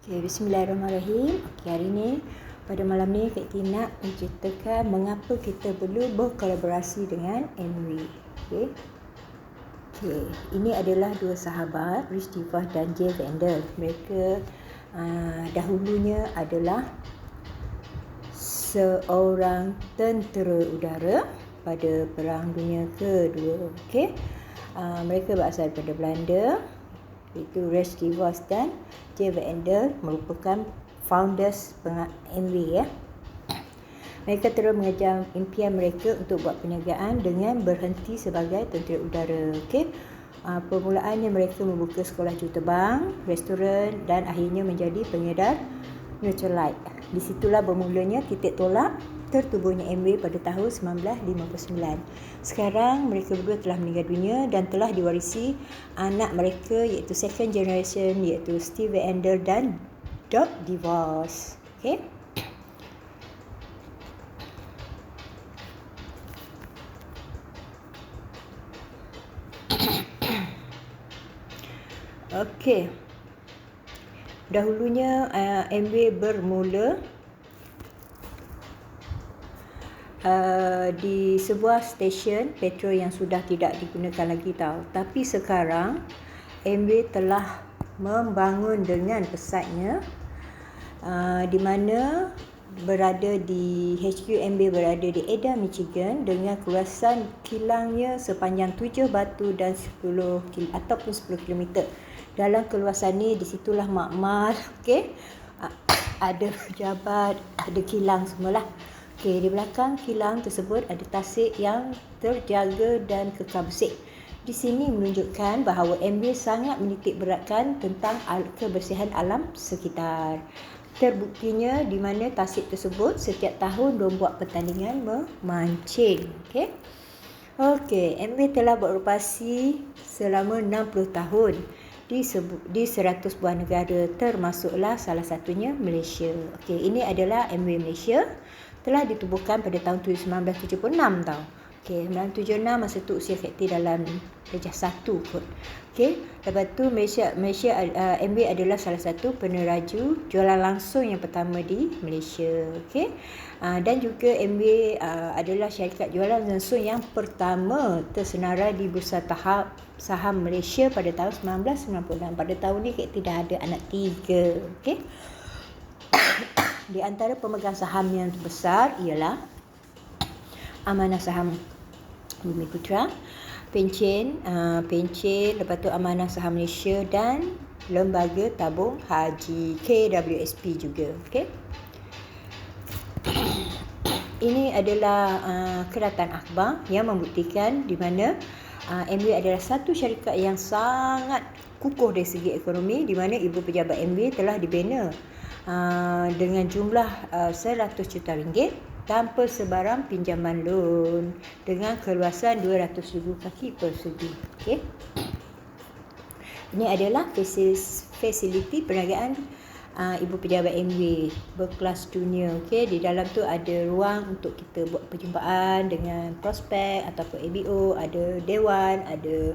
Okay, Bismillahirrahmanirrahim. Okay, hari ni, pada malam ni Kak Tina nak menceritakan mengapa kita perlu berkolaborasi dengan MV. Okay, ini adalah dua sahabat, Rich Tifah dan Jay Vander. Mereka dahulunya adalah seorang tentera udara pada Perang Dunia Kedua. Okay, mereka berasal daripada Belanda. Itu Rich Tifah dan Jay Vander merupakan founders MV ya. Mereka terus mengejar impian mereka untuk buat perniagaan dengan berhenti sebagai tentera udara. Okey. Permulaannya mereka membuka sekolah juruterbang, restoran dan akhirnya menjadi pengedar Nutrilite. Di situlah bermulanya titik tolak tertubuhnya MV pada tahun 1959. Sekarang mereka berdua telah meninggal dunia dan telah diwarisi anak mereka iaitu second generation iaitu Steve Vander dan Doug DeVos. Okey. Okey. Dahulunya MV bermula di sebuah stesen petrol yang sudah tidak digunakan lagi tahu. Tapi sekarang MV telah membangun dengan pesatnya di mana berada di HQ MV berada di Ada, Michigan dengan keluasan kilangnya sepanjang 7 batu dan 10 km. Dalam keluasan ni di situlah makmal, okey. Ada pejabat, ada kilang semualah. Okey, di belakang kilang tersebut ada tasik yang terjaga dan kekal bersih. Di sini menunjukkan bahawa MB sangat menitik beratkan tentang kebersihan alam sekitar. Terbuktinya di mana tasik tersebut setiap tahun membuat pertandingan memancing. Okey. Okey, MB telah beroperasi selama 60 tahun di 100 buah negara, termasuklah salah satunya Malaysia. Okey, ini adalah MB Malaysia. Telah ditubuhkan pada tahun 1976 tau. Okey, 1976 masa tu usia Fakti dalam darjah 1 kot. Okey, lepas tu Malaysia MB adalah salah satu peneraju jualan langsung yang pertama di Malaysia. Okey. Dan juga MB adalah syarikat jualan langsung yang pertama tersenarai di Bursa Saham Malaysia pada tahun 1996. Pada tahun ni Fakti dah ada anak 3. Okey. Di antara pemegang saham yang terbesar ialah Amanah Saham Bumiputera, Pencen, lepas tu Amanah Saham Malaysia dan Lembaga Tabung Haji KWSP juga. Okey. Ini adalah keratan akhbar yang membuktikan di mana MB adalah satu syarikat yang sangat kukuh dari segi ekonomi, di mana ibu pejabat MB telah dibina dengan jumlah 100 juta ringgit tanpa sebarang pinjaman loan dengan keluasan 200,000 kaki persegi. Okey. Ini adalah fasiliti perniagaan ibu pejabat MB berkelas dunia. Okey, di dalam tu ada ruang untuk kita buat perjumpaan dengan prospek ataupun ABO, ada dewan, ada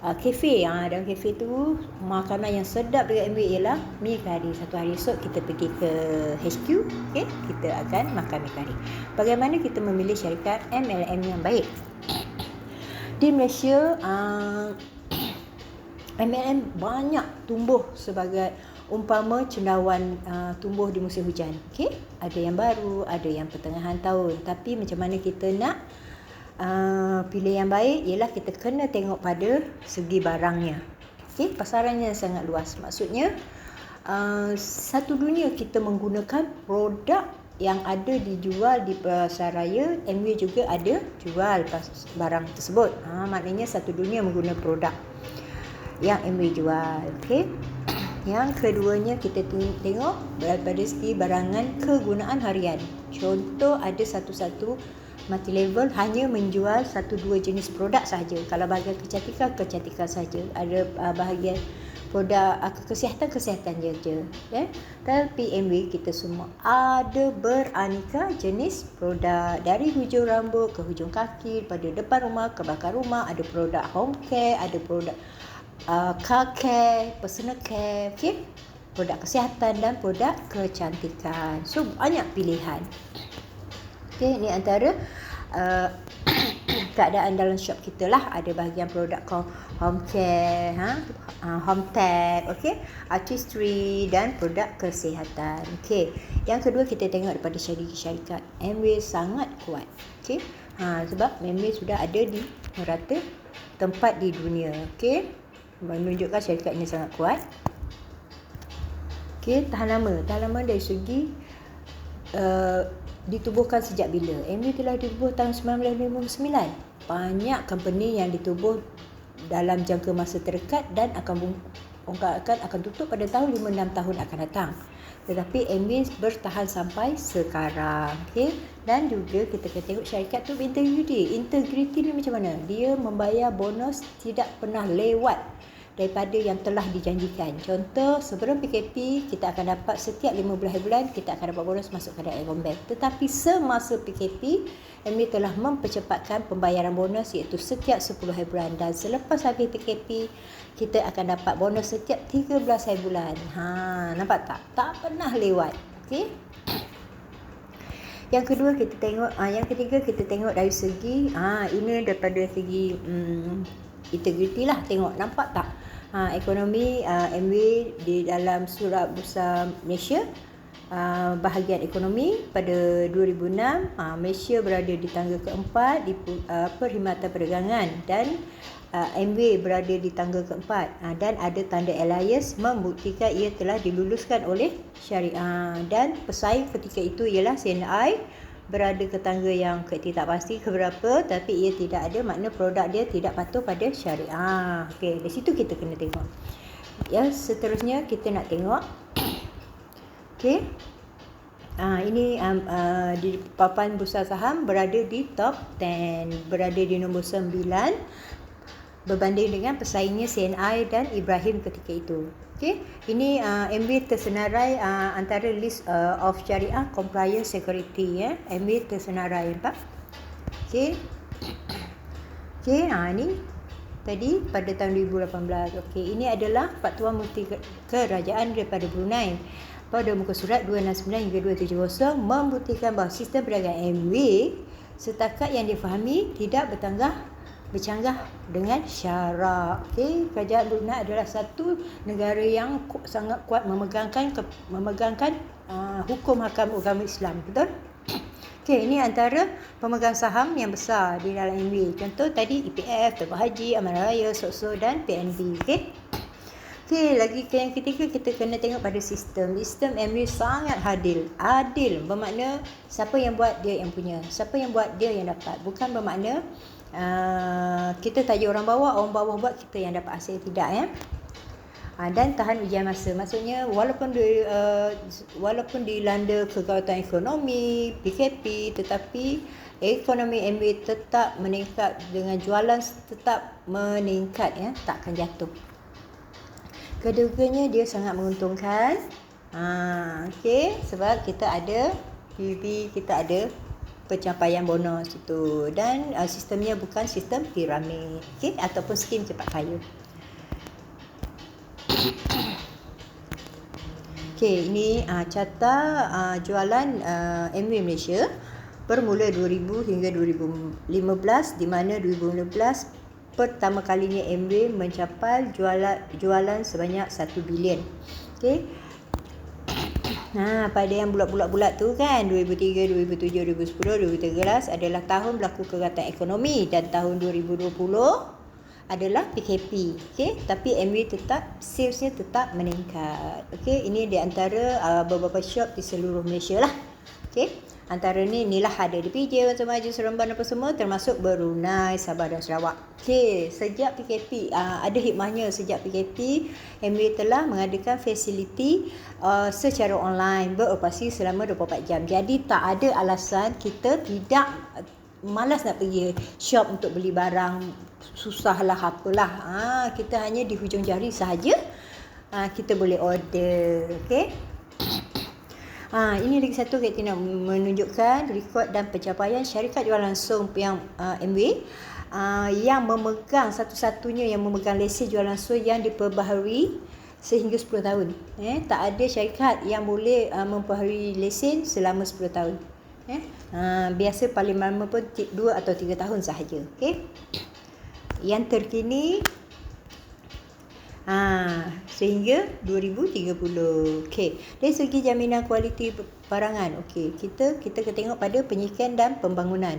kafe. Dalam kafe tu makanan yang sedap dekat MB ialah mi kari. Satu hari esok kita pergi ke HQ, okey, kita akan makan mi kari. Bagaimana kita memilih syarikat MLM yang baik? Di Malaysia MLM banyak tumbuh sebagai umpama cendawan tumbuh di musim hujan. Okey, ada yang baru, ada yang pertengahan tahun. Tapi macam mana kita nak pilih yang baik ialah kita kena tengok pada segi barangnya. Okey, pasarannya sangat luas. Maksudnya satu dunia kita menggunakan produk yang ada dijual di pasaraya, MW juga ada jual barang tersebut. Maknanya satu dunia menggunakan produk yang MW jual. Okey. Yang keduanya kita tengok daripada segi barangan kegunaan harian. Contoh ada satu-satu multi level hanya menjual 1-2 jenis produk sahaja. Kalau bahagian kecantikan sahaja. Ada bahagian produk kesihatan je. Okay? Tapi MB kita semua ada beraneka jenis produk, dari hujung rambut ke hujung kaki, pada depan rumah ke belakang rumah. Ada produk home care, ada produk car care, personal care. Okay? produk kesihatan dan produk kecantikan. So banyak pilihan. Okey, ini antara keadaan dalam shop kita lah. Ada bahagian produk home care, home tech, okey, artistry dan produk kesihatan. Okey, yang kedua kita tengok daripada syarikat Amway sangat kuat. Okey, sebab Amway sudah ada di merata tempat di dunia. Okey, menunjukkan syarikat ini sangat kuat. Okey, tahan lama dari segi ditubuhkan sejak bila? Amway telah ditubuh tahun 1959. Banyak company yang ditubuh dalam jangka masa terdekat dan akan tutup pada tahun 5-6 tahun akan datang. Tetapi Amway bertahan sampai sekarang. Okay? Dan juga kita kena tengok syarikat tu berintegriti. Integriti ni macam mana? Dia membayar bonus tidak pernah lewat daripada yang telah dijanjikan. Contoh, sebelum PKP, kita akan dapat setiap 15 bulan, kita akan dapat bonus masuk ke Aegon Bank. Tetapi semasa PKP, Amway telah mempercepatkan pembayaran bonus iaitu setiap 10 bulan. Dan selepas habis PKP, kita akan dapat bonus setiap 13 bulan. Nampak tak? Tak pernah lewat. Okey? Yang kedua kita tengok, yang ketiga kita tengok dari segi, ini daripada segi integriti lah. Tengok, nampak tak? Ekonomi Amway di dalam Surat Bursa Malaysia, bahagian ekonomi pada 2006, Malaysia berada di tangga keempat di Perkhidmatan Perdagangan dan Amway berada di tangga keempat, dan ada tanda Alliance membuktikan ia telah diluluskan oleh syariah, dan pesaing ketika itu ialah CNI berada ke tangga yang tak pasti ke berapa, tapi ia tidak ada, makna produk dia tidak patuh pada syariah. Okey, dari situ kita kena tengok. Yang seterusnya kita nak tengok. Okey. Ini di papan bursa saham berada di top 10, berada di nombor 9 berbanding dengan pesaingnya CNI dan Ibrahim ketika itu. Okey, ini Amway tersenarai antara list of Syariah Compliance Security, ya. Amway tersenarai, nampak? Okey. Okey, ini tadi pada tahun 2018. Okey, ini adalah Fatwa Mufti Kerajaan daripada Brunei pada muka surat 269 hingga 270 membuktikan bahawa sistem perdagangan Amway setakat yang difahami tidak bercanggah dengan syarak. Okey, kerajaan Brunei adalah satu negara yang sangat kuat memegangkan hukum hakam agama Islam, betul? Okey, ini antara pemegang saham yang besar di dalam Amway. Contoh tadi EPF, Tabung Haji, Amanah Raya, SOSO dan PNB. Okey. Okey, lagi yang ketiga kita kena tengok pada sistem. Sistem Amway sangat adil. Adil bermakna siapa yang buat dia yang punya. Siapa yang buat dia yang dapat. Bukan bermakna kita tajuk orang bawah buat, kita yang dapat hasil, tidak, ya. Dan tahan ujian masa. Maksudnya walaupun dilanda kegawatan ekonomi, PKP, tetapi ekonomi Amway tetap meningkat, dengan jualan tetap meningkat, ya, tak akan jatuh. Keduanya dia sangat menguntungkan. Okey, sebab kita ada PB, kita ada pencapaian bonus itu, dan sistemnya bukan sistem piramid, okey, ataupun skim cepat kaya. Okey, ini carta jualan Amway Malaysia bermula 2000 hingga 2015, di mana 2015 pertama kalinya Amway mencapai jualan sebanyak 1 bilion. Okey. Pada yang bulat-bulat tu kan, 2003, 2007, 2010, 2013 adalah tahun berlaku kegawatan ekonomi, dan tahun 2020 adalah PKP. Okey, tapi Amway tetap salesnya tetap meningkat. Okey, ini di antara beberapa shop di seluruh Malaysia lah. Okey, antara inilah ada di PJ, Wan Maju, Seremban apa semua, termasuk Brunei, Sabah dan Sarawak. Okey, sejak PKP, ada hikmahnya. Sejak PKP, Amway telah mengadakan fasiliti secara online, beroperasi selama 24 jam. Jadi tak ada alasan kita tidak malas nak pergi shop untuk beli barang, susahlah apalah. Kita hanya di hujung jari sahaja kita boleh order. Okey. Ini lagi satu kita nak menunjukkan rekod dan pencapaian syarikat jualan langsung yang Amway yang memegang, satu-satunya yang memegang lesen jualan langsung yang diperbaharui sehingga 10 tahun. Tak ada syarikat yang boleh memperoleh lesen selama 10 tahun. Biasa paling lama pun 2 atau 3 tahun sahaja. Okey. Yang terkini sehingga 2030. Okey. Dari segi jaminan kualiti barangan, okey, kita tengok pada penyikian dan pembangunan.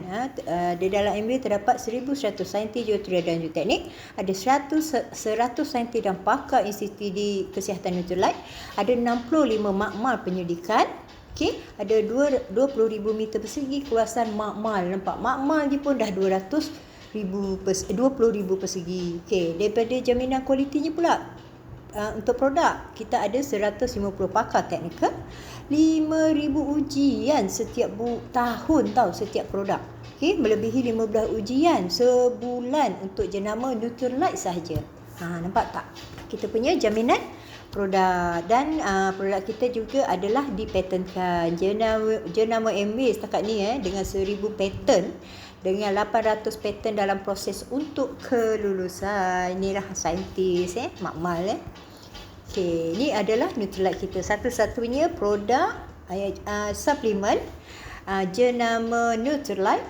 Di dalam MBA terdapat 1,100 saintis geoteknik dan geoteknik, ada 100 saintis dan pakar institusi kesihatan Nutrilite, ada 65 makmal penyelidikan. Okey, ada 20,000 meter persegi kawasan makmal. Nampak makmal je pun dah 20,000 persegi. Okey, daripada jaminan kualitinya pula, untuk produk kita ada 150 pakar teknikal, 5,000 ujian setiap tahun setiap produk. Okey, melebihi 15 ujian sebulan untuk jenama Nutrilite sahaja. Nampak tak? Kita punya jaminan produk, dan produk kita juga adalah dipatentkan. Jenama MBA setakat ni dengan 1,000 patent, dengan 800 patent dalam proses untuk kelulusan. Inilah saintis makmal. Okey, ini adalah Nutrilite kita, satu-satunya produk suplemen jenama Nutrilite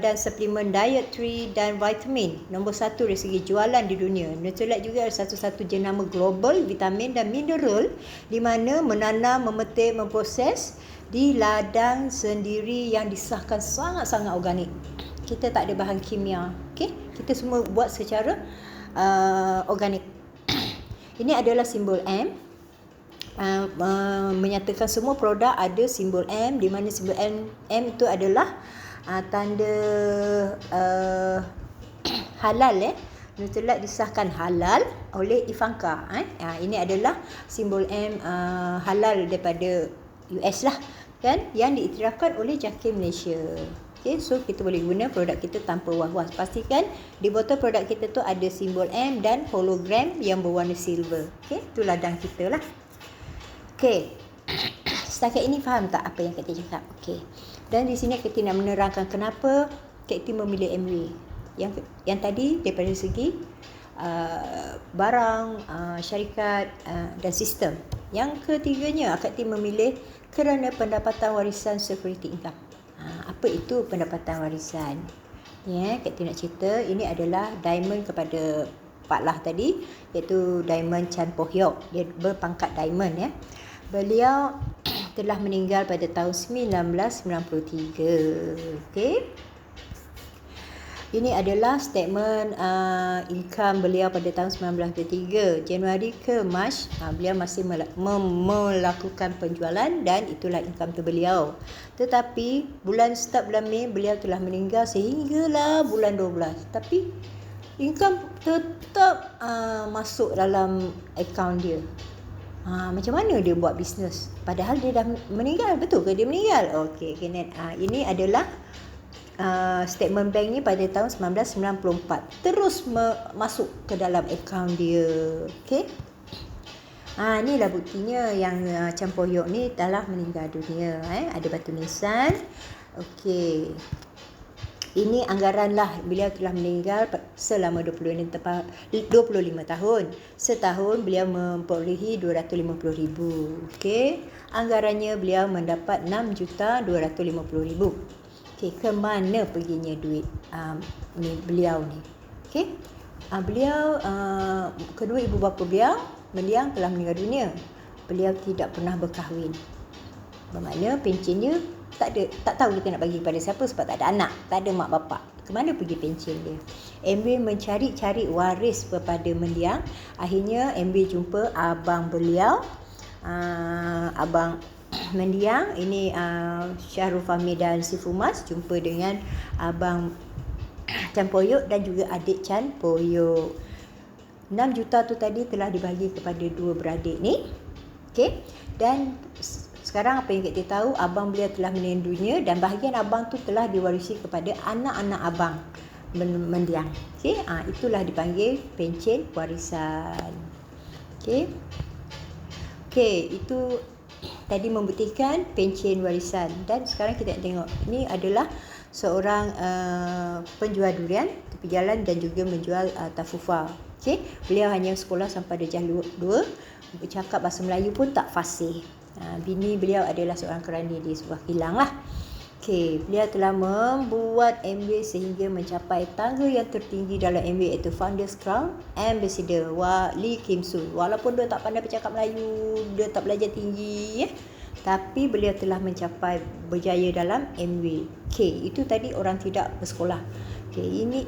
dan suplemen dietary dan vitamin nombor 1 dari segi jualan di dunia. Nutrilite juga adalah satu-satu jenama global vitamin dan mineral di mana menanam, memetik, memproses di ladang sendiri yang disahkan sangat-sangat organik. Kita tak ada bahan kimia. Okey, kita semua buat secara organik. Ini adalah simbol M. Menyatakan semua produk ada simbol M, di mana simbol M itu adalah tanda halal. Nutrilite disahkan halal oleh Ivanka. Ini adalah simbol M halal daripada US lah kan, yang diiktirafkan oleh JAKIM Malaysia. Okay, so kita boleh guna produk kita tanpa was-was. Pastikan di botol produk kita tu ada simbol M dan hologram yang berwarna silver. Okay, tu ladang kita lah. Okay, setakat ini faham tak apa yang kita cakap? Okay, dan di sini kita nak menerangkan kenapa kita memilih MW. Yang tadi daripada segi barang, syarikat dan sistem. Yang ketiganya aktif memilih kerana pendapatan warisan security income. Apa itu pendapatan warisan? Kita nak cerita, ini adalah diamond kepada Pak Lah tadi, iaitu Diamond Chan Poh Yok. Dia berpangkat diamond. Beliau telah meninggal pada tahun 1993. Okey. Ini adalah statement income beliau pada tahun 1993. Januari ke Mac, beliau masih melakukan penjualan dan itulah income tu beliau. Tetapi start bulan Mei beliau telah meninggal sehinggalah bulan 12. Tapi income tetap masuk dalam akaun dia. Macam mana dia buat bisnes? Padahal dia dah meninggal. Betul ke dia meninggal? Okey, ini adalah statement bank ni pada tahun 1994 terus masuk ke dalam akaun dia. Okey. Inilah buktinya yang Chan Poh Yok ni telah meninggal dunia. Ada batu nisan. Okey. Ini anggaran lah, beliau telah meninggal selama 25 tahun. Setahun beliau memperolehi 250,000. Okey. Anggarannya beliau mendapat 6,250,000. Okey, ke mana perginya duit beliau ni? Okey. Beliau kedua ibu bapa beliau mendiang telah meninggal dunia. Beliau tidak pernah berkahwin. Bermakna pencennya tak tahu kita nak bagi kepada siapa sebab tak ada anak, tak ada mak bapak. Ke mana pergi pencen dia? MB mencari-cari waris kepada mendiang. Akhirnya MB jumpa abang beliau, abang mendiang ini Syahrul Fahmi dan Sifumas, jumpa dengan abang Chan Poh Yok dan juga adik Chan Poh Yok. 6 juta tu tadi telah dibagi kepada dua beradik ni. Okey. Dan sekarang apa yang kita tahu, abang beliau telah meninggal dunia dan bahagian abang tu telah diwarisi kepada anak-anak abang mendiang. Okey, itulah dipanggil pencen warisan. Okey. Okey, itu tadi membuktikan pencen warisan. Dan sekarang kita nak tengok, ini adalah seorang penjual durian tepi jalan dan juga menjual tafufa. Okey, beliau hanya sekolah sampai darjah 2, bercakap bahasa Melayu pun tak fasih. Bini beliau adalah seorang kerani di sebuah kilang lah. Okey, beliau telah membuat MBA sehingga mencapai tangga yang tertinggi dalam MBA, iaitu Founders Crown Ambassador Lee Kim Soon. Walaupun dia tak pandai bercakap Melayu, dia tak belajar tinggi, tapi beliau telah mencapai berjaya dalam MBA. Okey, itu tadi orang tidak bersekolah. Okey, ini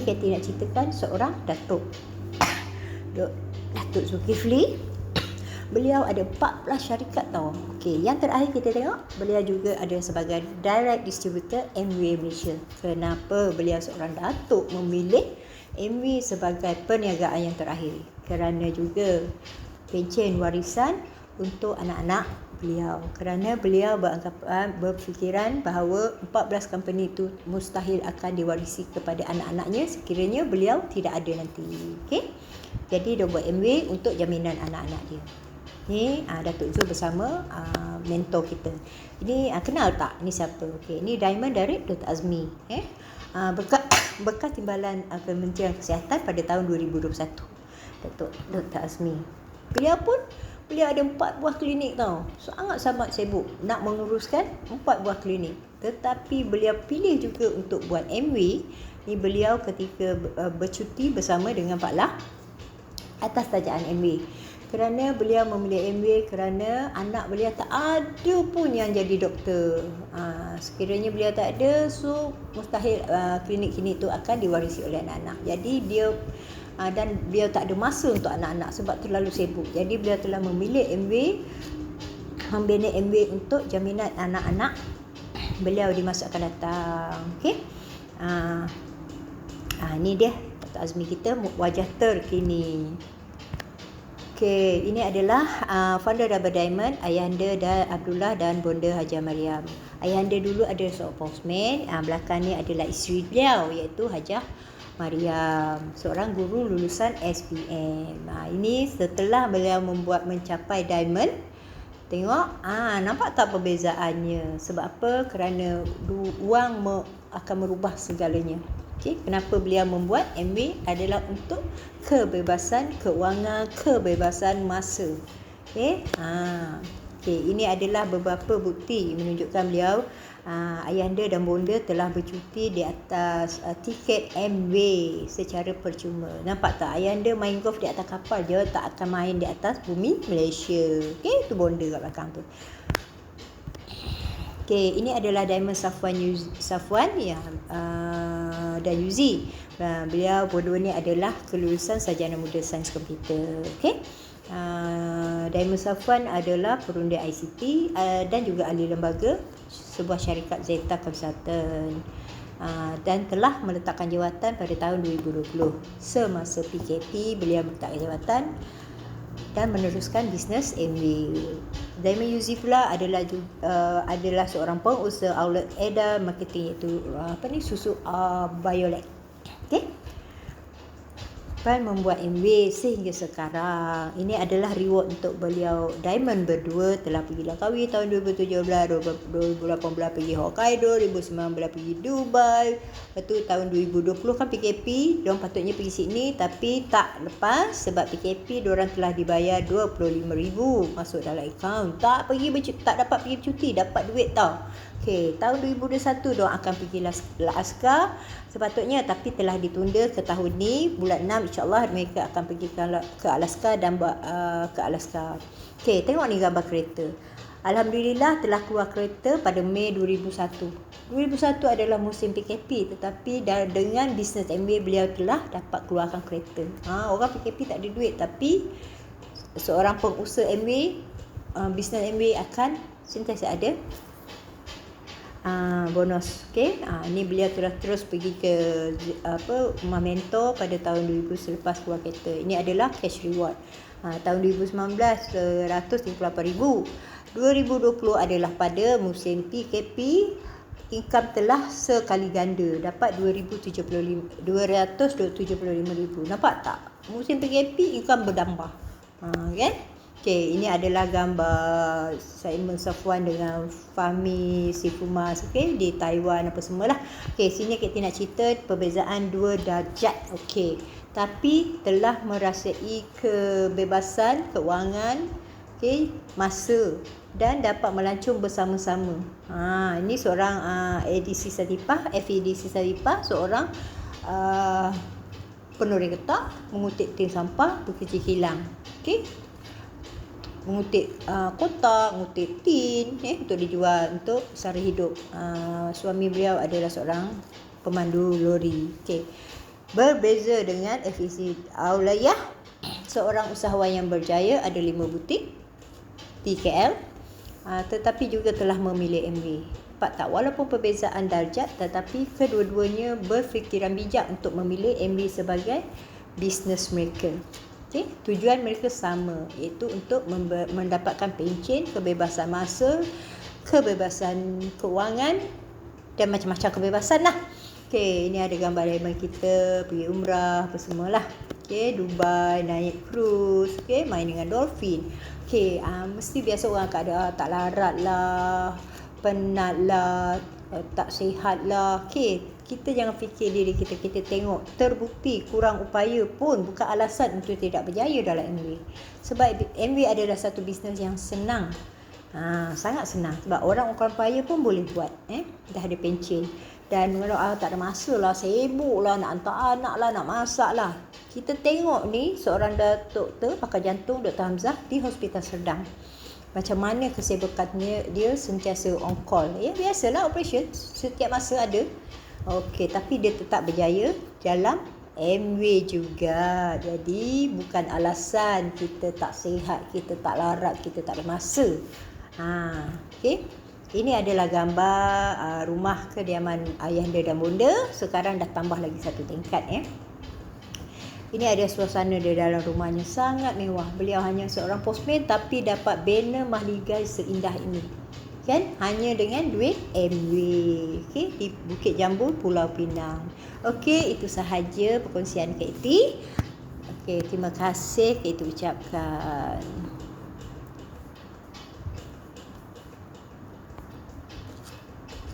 Katie nak ceritakan seorang Datuk Zulkifli. Beliau ada 14 syarikat tau. Okey, yang terakhir kita tengok, beliau juga ada sebagai direct distributor MWay Malaysia. Kenapa beliau seorang datuk memilih MWay sebagai perniagaan yang terakhir? Kerana juga pencen warisan untuk anak-anak beliau. Kerana beliau berfikiran bahawa 14 company itu mustahil akan diwarisi kepada anak-anaknya sekiranya beliau tidak ada nanti. Okey. Jadi dia buat MWay untuk jaminan anak-anak dia. Ni Datuk Zul bersama mentor kita. Ini kenal tak? Ini siapa? Okey, ini diamond dari Dr. Azmi. Bekas timbalan Kementerian Kesihatan pada tahun 2021. Datuk Dr. Azmi. Beliau ada 4 buah klinik tau. Sangat-sangat sibuk nak menguruskan 4 buah klinik. Tetapi beliau pilih juga untuk buat MWay. Ni beliau ketika bercuti bersama dengan Pak Lah atas tajaan MWay. Kerana beliau memilih MWay kerana anak beliau tak ada pun yang jadi doktor. Sekiranya beliau tak ada, so mustahil klinik-klinik itu akan diwarisi oleh anak-anak. Jadi dia dan beliau tak ada masa untuk anak-anak sebab terlalu sibuk. Jadi beliau telah memilih MWay, membina MWay untuk jaminan anak-anak beliau di masa akan datang. Okey. Ni dia Dr. Azmi kita, wajah terkini. Okey, ini adalah founder Double Diamond, Ayahanda dan Abdullah dan Bonda Haja Mariam. Ayahanda dulu ada seorang postman, belakang ni adalah isteri beliau iaitu Hajah Mariam, seorang guru lulusan SPM. Ini setelah beliau mencapai diamond. Tengok, nampak tak perbezaannya? Sebab apa? Kerana wang akan merubah segalanya. Okay, kenapa beliau membuat MWay adalah untuk kebebasan kewangan, kebebasan masa. Okay, ini adalah beberapa bukti menunjukkan beliau Ayahanda dan Bonda telah bercuti di atas tiket MWay secara percuma. Nampak tak? Ayahanda main golf di atas kapal, dia tak akan main di atas bumi Malaysia. Okay, itu Bonda kat belakang tu. Okay, ini adalah Diamond Safwan yang dan Yuzi. Beliau berdua ni adalah kelulusan sarjana muda sains komputer. Okay. Diamond Safwan adalah perundi ICT dan juga ahli lembaga sebuah syarikat Zeta Consultant, dan telah meletakkan jawatan pada tahun 2020. Semasa PKP beliau meletakkan jawatan dan meneruskan bisnes MWay. Diamond Yuzi pula adalah seorang pengusaha outlet edar marketing, iaitu susu Violet. Okey. Membuat MWay sehingga sekarang. Ini adalah reward untuk beliau. Diamond berdua telah pergi Langkawi tahun 2017, 2018 pergi Hokkaido, 2019 pergi Dubai. Lepas tu tahun 2020 kan PKP, diorang patutnya pergi Sydney tapi tak lepas sebab PKP. Diorang telah dibayar 25,000 masuk dalam akaun. Tak dapat pergi bercuti, dapat duit tau. Okey, tahun 2021 diorang akan pergi Alaska sepatutnya, tapi telah ditunda ke tahun ni, bulan 6 insya-Allah mereka akan pergi ke Alaska dan ke Alaska. Okey, tengok ni gambar kereta. Alhamdulillah telah keluar kereta pada Mei 2001. 2001 adalah musim PKP, tetapi dengan bisnes MWay beliau telah dapat keluarkan kereta. Orang PKP tak ada duit, tapi seorang pengusaha MWay, bisnes MWay akan sentiasa ada bonus. Okey, ni beliau terus pergi ke rumah mentor pada tahun 2000 selepas keluar kereta. Ini adalah cash reward. Tahun 2019 138,000. 2020 adalah pada musim PKP, income telah sekali ganda, dapat 275,000. Nampak tak? Musim PKP income berdambah. Kan? Okey, ini adalah gambar Simon Safwan dengan Fahmi Sifumas, okey, di Taiwan apa semualah. Okey, sini kita nak cerita perbezaan dua darjat. Okey, tapi telah merasai kebebasan keuangan, okey, masa dan dapat melancong bersama-sama. Ini seorang ADC Saripah, FADC Saripah, seorang penoreh getah, mengutip tin sampah, bekerja kilang. Okey, mengutip kotak, mengutip tin untuk dijual untuk sara hidup. Suami beliau adalah seorang pemandu lori. Okey. Berbeza dengan FEC Aulayah, seorang usahawan yang berjaya, ada 5 butik di KL, tetapi juga telah memilih MV. Nampak tak, walaupun perbezaan darjat, tetapi kedua-duanya berfikiran bijak untuk memilih MV sebagai bisnes mereka. Okay. Tujuan mereka sama, iaitu untuk mendapatkan pencen, kebebasan masa, kebebasan keuangan dan macam-macam kebebasan lah. Okay, ini ada gambar dari kita pergi umrah apa semualah. Okay, Dubai, naik cruise, okay, main dengan dolphin. Okay, mesti biasa orang kata tak larat lah, penat lah, tak sihat lah. Okay, kita jangan fikir diri kita, kita tengok terbukti kurang upaya pun bukan alasan untuk tidak berjaya dalam MV. Sebab MV adalah satu bisnes yang senang. Sangat senang sebab orang payah pun boleh buat. Dah ada pencen. Dan kalau tak ada masa lah, sibuk lah, nak hantar anak lah, nak masak lah. Kita tengok ni seorang doktor pakar jantung, Dr. Hamzah di Hospital Serdang. Macam mana kesibukannya, dia sentiasa on call. Ya, biasalah operation, setiap masa ada. Okey, tapi dia tetap berjaya dalam MV juga. Jadi bukan alasan kita tak sihat, kita tak larat, kita tak ada masa. Okey. Ini adalah gambar rumah kediaman ayahanda dan bonda. Sekarang dah tambah lagi satu tingkat ya. Ini ada suasana di dalam rumahnya, sangat mewah. Beliau hanya seorang postman tapi dapat banner mahligai seindah ini. Kan? Hanya dengan duit MW. Okey, di Bukit Jambu, Pulau Pinang. Okey, itu sahaja perkongsian Kak Iti. Okey, terima kasih Kak Iti ucapkan.